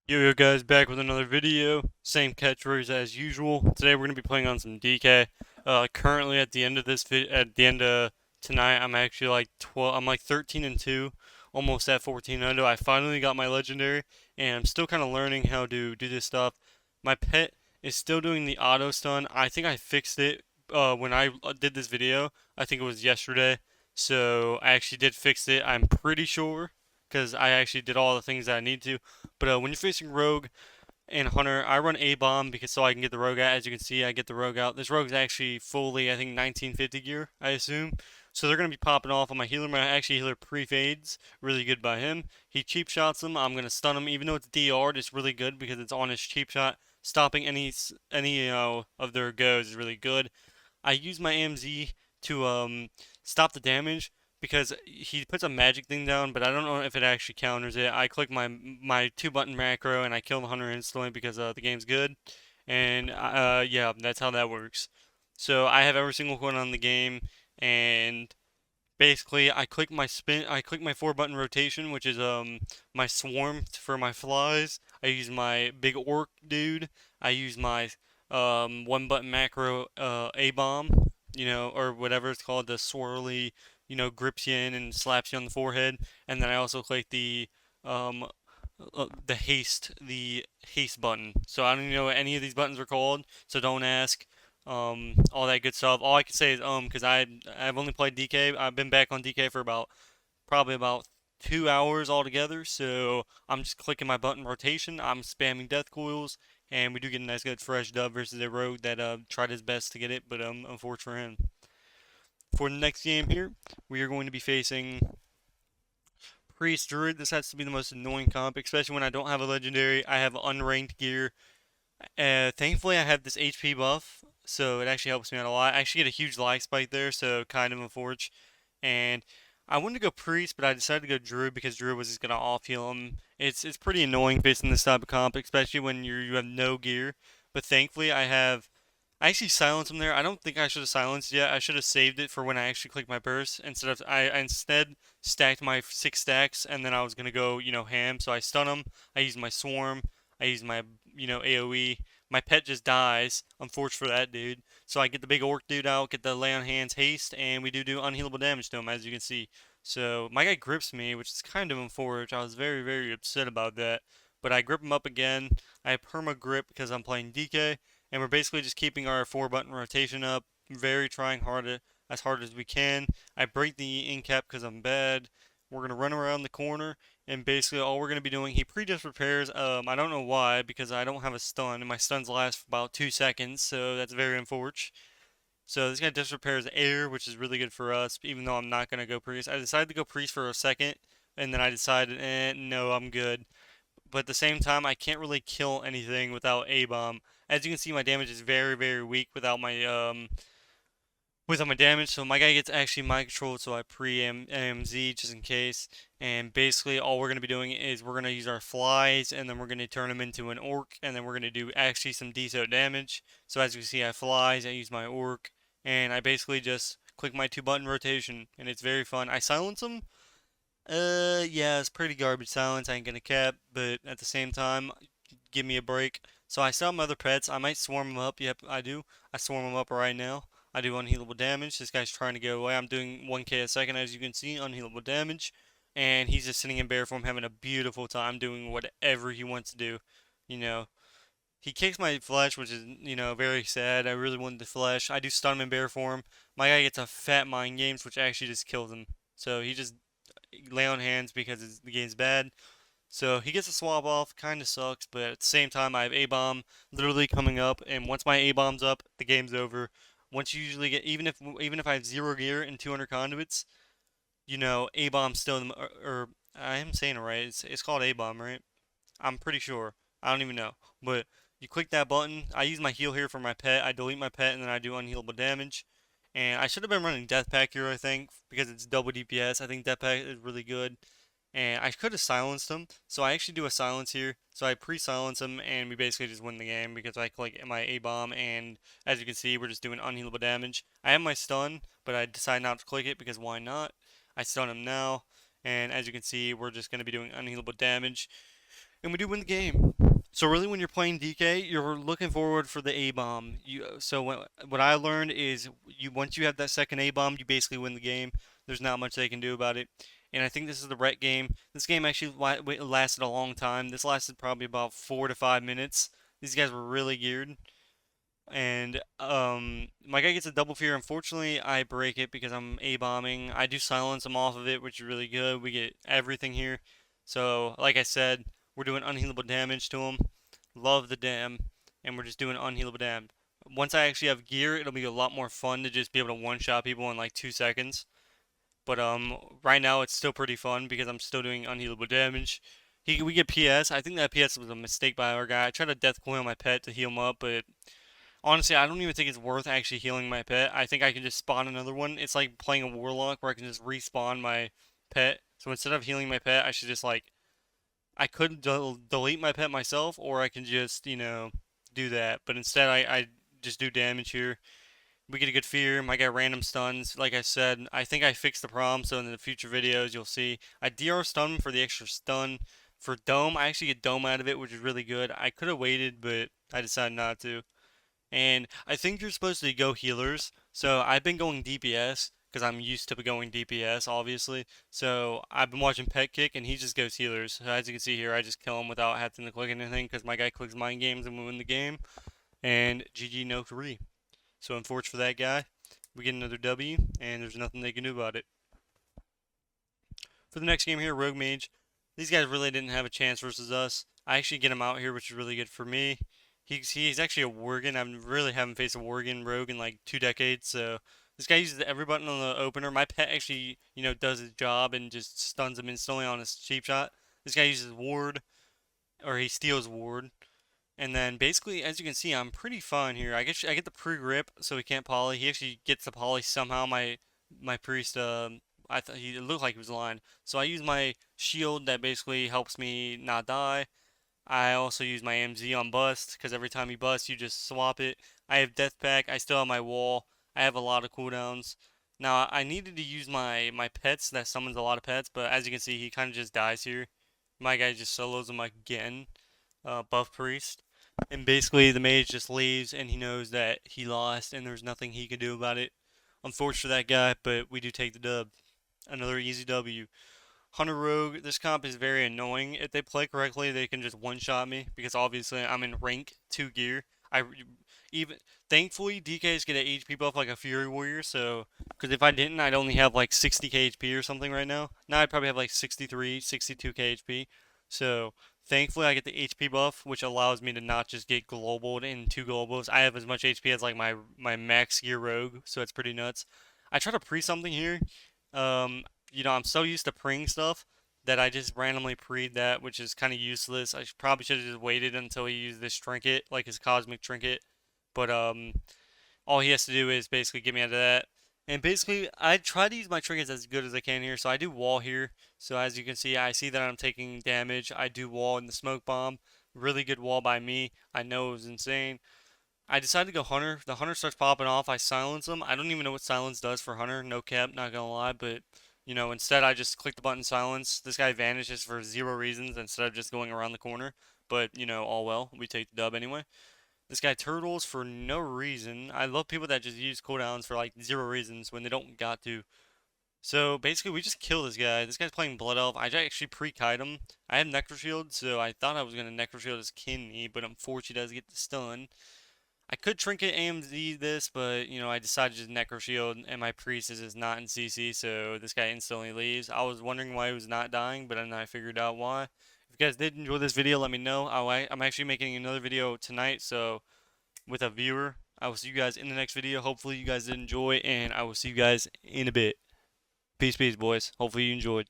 Yo guys, back with another video. Same catchphrase as usual. Today we're gonna be playing on some DK. Currently at the end of at the end of tonight, I'm actually like 12. I'm like 13 and 2, almost at 1400. I finally got my legendary, and I'm still kind of learning how to do this stuff. My pet is still doing the auto stun. I think I fixed it when I did this video. I think it was yesterday. So I actually did fix it. I'm pretty sure because I actually did all the things that I need to. But when you're facing Rogue and Hunter, I run A bomb because so I can get the Rogue out. As you can see, I get the Rogue out. This Rogue's actually fully, I think, 1950 gear, I assume. So they're going to be popping off on my healer. My actually healer pre-fades. Really good by him. He cheap shots them. I'm going to stun him. Even though it's DR'd, it's really good because it's on his cheap shot. Stopping any of their goes is really good. I use my AMZ to stop the damage because he puts a magic thing down, but I don't know if it actually counters it. I click my two button macro and I kill the hunter instantly because the game's good, and yeah, that's how that works. So I have every single one on the game, and basically I click my four button rotation, which is my swarm for my flies. I use my big orc dude. I use my one button macro A bomb, or whatever it's called, the swirly, grips you in and slaps you on the forehead. And then I also click um the haste button. So I don't even know what any of these buttons are called, so don't ask. All that good stuff. All I can say is because I've only played DK. I've been back on DK for probably about 2 hours altogether. So I'm just clicking my button rotation. I'm spamming death coils, and we do get a nice good fresh dub versus a rogue that tried his best to get it, but unfortunate for him. For the next game here, we are going to be facing Priest Druid. This has to be the most annoying comp, especially when I don't have a legendary. I have unranked gear. Thankfully, I have this HP buff, so it actually helps me out a lot. I actually get a huge lag spike there, so kind of unfortunate. And I wanted to go Priest, but I decided to go Druid because Druid was just gonna off heal him. It's pretty annoying facing this type of comp, especially when you have no gear. But thankfully, I actually silenced him there. I don't think I should have silenced yet. I should have saved it for when I actually click my burst instead of I instead stacked my 6 stacks and then I was gonna go ham. So I stun him. I use my swarm. I use my AOE. My pet just dies. Unfortunate for that dude. So I get the big orc dude out, get the lay on hands haste, and we do unhealable damage to him as you can see. So my guy grips me, which is kind of unfortunate. I was very upset about that. But I grip him up again. I perma grip because I'm playing DK, and we're basically just keeping our four button rotation up, very trying as hard as we can. I break the in cap because I'm bad. We're gonna run around the corner, and basically all we're gonna be doing. He pre-just repairs. I don't know why because I don't have a stun, and my stuns last for about 2 seconds, so that's very unfortunate. So this guy just repairs air, which is really good for us, even though I'm not gonna go priest. I decided to go priest for a second, and then I decided, no, I'm good. But at the same time, I can't really kill anything without a bomb. As you can see, my damage is very weak without my damage. So my guy gets actually mind controlled, so I pre AMZ just in case. And basically, all we're gonna be doing is we're gonna use our flies, and then we're gonna turn him into an orc, and then we're gonna do actually some decent damage. So as you can see, I flies, I use my orc, and I basically just click my two button rotation, and it's very fun. I silence him. Yeah, it's pretty garbage silence. I ain't gonna cap, but at the same time, give me a break. So I sell my other pets. I might swarm them up. Yep, I do. I swarm them up right now. I do unhealable damage. This guy's trying to get away. I'm doing 1k a second, as you can see, unhealable damage. And he's just sitting in bear form, having a beautiful time doing whatever he wants to do. You know, he kicks my flesh, which is, very sad. I really wanted the flesh. I do stun him in bear form. My guy gets a fat mind games, which actually just kills him. So he just lay on hands because the game's bad. So he gets a swap off, kind of sucks, but at the same time, I have A bomb literally coming up, and once my A bomb's up, the game's over. Once you usually get, even if I have zero gear and 200 conduits, A bomb's still, or I am saying it right. It's called A bomb, right? I'm pretty sure. I don't even know, but you click that button. I use my heal here for my pet. I delete my pet, and then I do unhealable damage. And I should have been running Death Pack here, I think, because it's double DPS. I think Death Pack is really good. And I could have silenced him, so I actually do a silence here. So I pre-silence him, and we basically just win the game because I click my A-bomb, and as you can see, we're just doing unhealable damage. I have my stun, but I decide not to click it because why not? I stun him now, and as you can see, we're just going to be doing unhealable damage. and we do win the game. So really, when you're playing DK, you're looking forward for the A bomb. What I learned is you once you have that second A bomb, you basically win the game. There's not much they can do about it. And I think this is the right game. This game actually lasted a long time. This lasted probably about 4 to 5 minutes. These guys were really geared. And my guy gets a double fear. Unfortunately, I break it because I'm A bombing. I do silence him off of it, which is really good. We get everything here. So, like I said, we're doing unhealable damage to him. Love the dam, and we're just doing unhealable dam. Once I actually have gear, it'll be a lot more fun to just be able to one-shot people in like 2 seconds. But right now it's still pretty fun because I'm still doing unhealable damage. We get PS. I think that PS was a mistake by our guy. I tried to death coil my pet to heal him up, but honestly, I don't even think it's worth actually healing my pet. I think I can just spawn another one. It's like playing a warlock where I can just respawn my pet. So instead of healing my pet, I should just like I could delete my pet myself, or I can just do that. But instead, I just do damage here. We get a good fear. My guy random stuns. Like I said, I think I fixed the problem. So in the future videos, you'll see I DR stun for the extra stun. For dome, I actually get dome out of it, which is really good. I could have waited, but I decided not to. And I think you're supposed to go healers. So I've been going DPS because I'm used to going DPS, obviously. So I've been watching Pet Kick, and he just goes healers. So as you can see here, I just kill him without having to click anything because my guy clicks mind games and we win the game. And GG no 3. So unfortunate for that guy. We get another W, and there's nothing they can do about it. For the next game here, Rogue Mage. These guys really didn't have a chance versus us. I actually get him out here, which is really good for me. He's actually a Worgen. I really haven't faced a Worgen rogue in like 2 decades, so this guy uses every button on the opener. My pet actually, does his job and just stuns him instantly on his cheap shot. This guy uses ward, or he steals ward. And then basically, as you can see, I'm pretty fine here. I get the pre-grip, so he can't poly. He actually gets the poly somehow. My priest, I thought it looked like he was lying. So I use my shield that basically helps me not die. I also use my MZ on bust because every time you bust, you just swap it. I have death pack. I still have my wall. I have a lot of cooldowns. Now I needed to use my pets that summons a lot of pets, but as you can see, he kind of just dies here. My guy just solos him again, buff priest, and basically the mage just leaves and he knows that he lost and there's nothing he can do about it. Unfortunate for that guy, but we do take the dub. Another easy W. Hunter Rogue, this comp is very annoying. If they play correctly, they can just one-shot me because obviously I'm in rank 2 gear. I even thankfully DKs get an HP buff like a Fury Warrior, so because if I didn't, I'd only have like 60k HP or something right now. Now I'd probably have like 63, 62k HP. So thankfully I get the HP buff, which allows me to not just get globaled in 2 globals. I have as much HP as like my max gear rogue, so it's pretty nuts. I try to pre something here. Um, I'm so used to preing stuff that I just randomly preed that, which is kind of useless. Probably should have just waited until he used this trinket, like his cosmic trinket. But all he has to do is basically get me out of that. And basically, I try to use my trinkets as good as I can here. So I do wall here. So as you can see, I see that I'm taking damage. I do wall in the smoke bomb. Really good wall by me. I know it was insane. I decided to go Hunter. The Hunter starts popping off. I silence him. I don't even know what silence does for Hunter. No cap, not gonna lie. But, instead I just click the button silence. This guy vanishes for 0 reasons instead of just going around the corner. But, all well. We take the dub anyway. This guy turtles for no reason. I love people that just use cooldowns for like 0 reasons when they don't got to. So basically, we just kill this guy. This guy's playing Blood Elf. I actually pre-kite him. I have Necro Shield, so I thought I was going to Necro Shield his kidney, but unfortunately, he does get the stun. I could Trinket AMZ this, but, I decided to just Necro Shield, and my Priest is just not in CC, so this guy instantly leaves. I was wondering why he was not dying, but then I figured out why. If you guys did enjoy this video, let me know. I'm actually making another video tonight, so with a viewer. I will see you guys in the next video. Hopefully you guys did enjoy, and I will see you guys in a bit. Peace, peace, boys. Hopefully you enjoyed.